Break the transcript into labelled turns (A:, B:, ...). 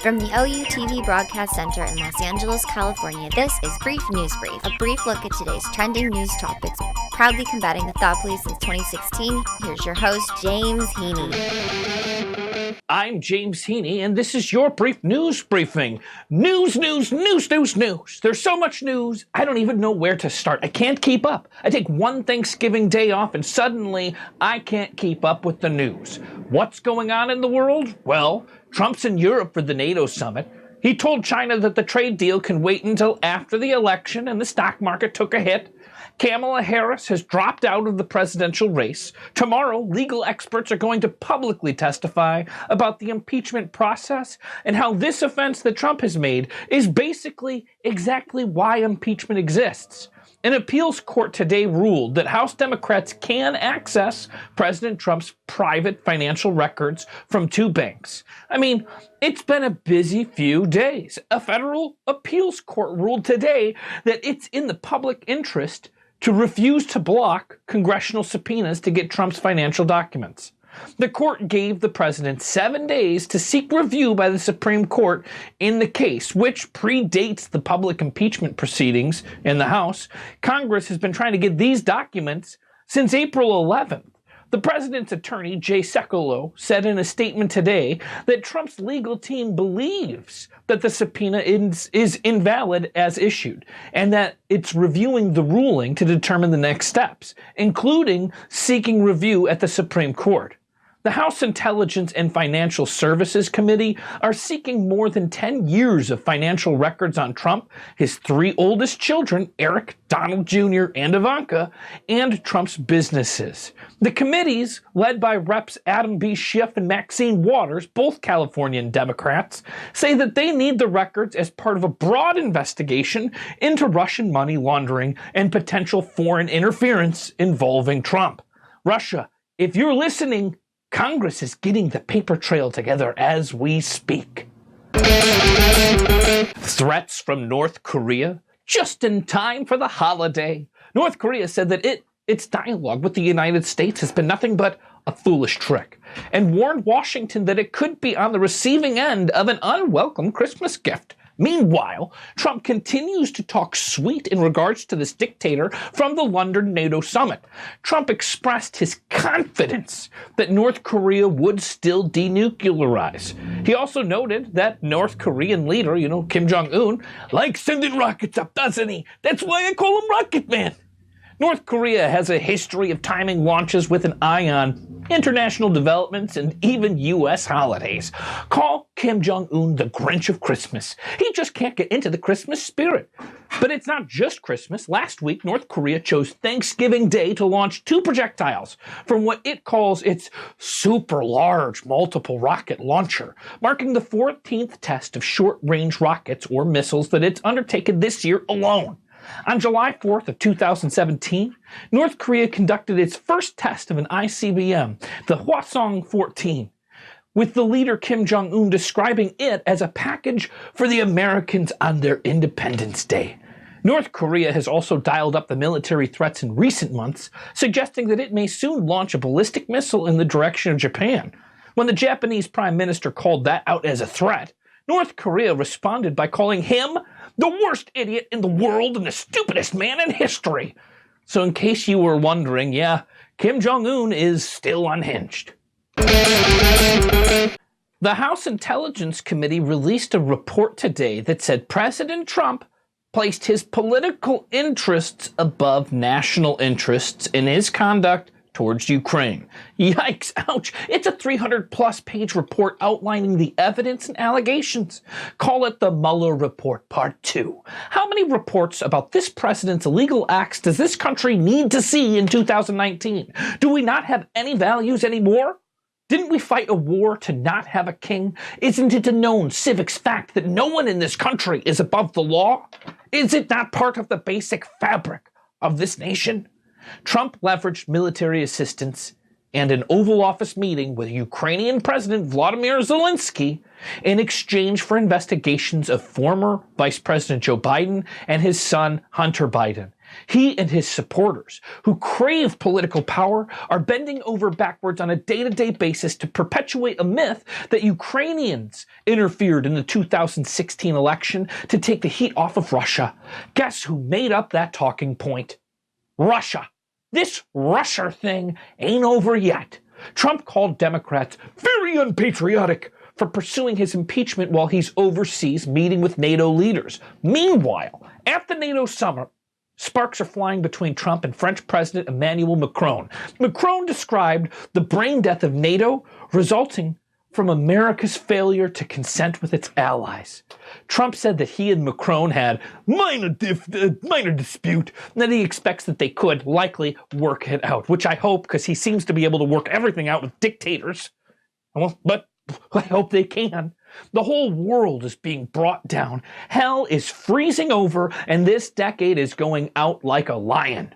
A: From the OU TV Broadcast Center in Los Angeles, California, this is Brief News Brief, a brief look at today's trending news topics. Proudly combating the thought police since 2016, here's your host, James Heaney.
B: I'm James Heaney, and this is your Brief News Briefing. News. There's so much news, I don't even know where to start. I can't keep up. I take one Thanksgiving day off, and suddenly I can't keep up with the news. What's going on in the world? Well, Trump's in Europe for the NATO summit. He told China that the trade deal can wait until after the election, and the stock market took a hit. Kamala Harris has dropped out of the presidential race. Tomorrow, legal experts are going to publicly testify about the impeachment process and how this offense that Trump has made is basically exactly why impeachment exists. An appeals court today ruled that House Democrats can access President Trump's private financial records from two banks. I mean, it's been a busy few days. A federal appeals court ruled today that it's in the public interest to refuse to block congressional subpoenas to get Trump's financial documents. The court gave the president 7 days to seek review by the Supreme Court in the case, which predates the public impeachment proceedings in the House. Congress has been trying to get these documents since April 11th. The president's attorney, Jay Sekulow, said in a statement today that Trump's legal team believes that the subpoena is invalid as issued, and that it's reviewing the ruling to determine the next steps, including seeking review at the Supreme Court. The House Intelligence and Financial Services Committee are seeking more than 10 years of financial records on Trump, his three oldest children, Eric, Donald Jr., and Ivanka, and Trump's businesses. The committees, led by Reps Adam B. Schiff and Maxine Waters, both Californian Democrats, say that they need the records as part of a broad investigation into Russian money laundering and potential foreign interference involving Trump. Russia, if you're listening, Congress is getting the paper trail together as we speak. Threats from North Korea just in time for the holiday. North Korea said that its dialogue with the United States has been nothing but a foolish trick, and warned Washington that it could be on the receiving end of an unwelcome Christmas gift. Meanwhile, Trump continues to talk sweet in regards to this dictator from the London NATO summit. Trump expressed his confidence that North Korea would still denuclearize. He also noted that North Korean leader, Kim Jong-un, likes sending rockets up, doesn't he? That's why I call him Rocket Man. North Korea has a history of timing launches with an eye on international developments and even U.S. holidays. Call Kim Jong-un the Grinch of Christmas. He just can't get into the Christmas spirit. But it's not just Christmas. Last week, North Korea chose Thanksgiving Day to launch two projectiles from what it calls its super large multiple rocket launcher, marking the 14th test of short-range rockets or missiles that it's undertaken this year alone. On July 4th of 2017, North Korea conducted its first test of an ICBM, the Hwasong-14, with the leader Kim Jong-un describing it as a package for the Americans on their Independence Day. North Korea has also dialed up the military threats in recent months, suggesting that it may soon launch a ballistic missile in the direction of Japan. When the Japanese Prime Minister called that out as a threat, North Korea responded by calling him the worst idiot in the world and the stupidest man in history. So in case you were wondering, yeah, Kim Jong-un is still unhinged. The House Intelligence Committee released a report today that said President Trump placed his political interests above national interests in his conduct towards Ukraine. Yikes, ouch. It's a 300-plus page report outlining the evidence and allegations. Call it the Mueller Report Part 2. How many reports about this president's illegal acts does this country need to see in 2019? Do we not have any values anymore? Didn't we fight a war to not have a king? Isn't it a known civics fact that no one in this country is above the law? Is it not part of the basic fabric of this nation? Trump leveraged military assistance and an Oval Office meeting with Ukrainian President Vladimir Zelensky in exchange for investigations of former Vice President Joe Biden and his son Hunter Biden. He and his supporters, who crave political power, are bending over backwards on a day-to-day basis to perpetuate a myth that Ukrainians interfered in the 2016 election to take the heat off of Russia. Guess who made up that talking point? Russia. This Russia thing ain't over yet. Trump called Democrats very unpatriotic for pursuing his impeachment while he's overseas meeting with NATO leaders. Meanwhile, at the NATO summit, sparks are flying between Trump and French President Emmanuel Macron. Macron described the brain death of NATO resulting from America's failure to consent with its allies. Trump said that he and Macron had minor dispute, and that he expects that they could likely work it out, which I hope, because he seems to be able to work everything out with dictators. Well, but I hope they can. The whole world is being brought down. Hell is freezing over, and this decade is going out like a lion.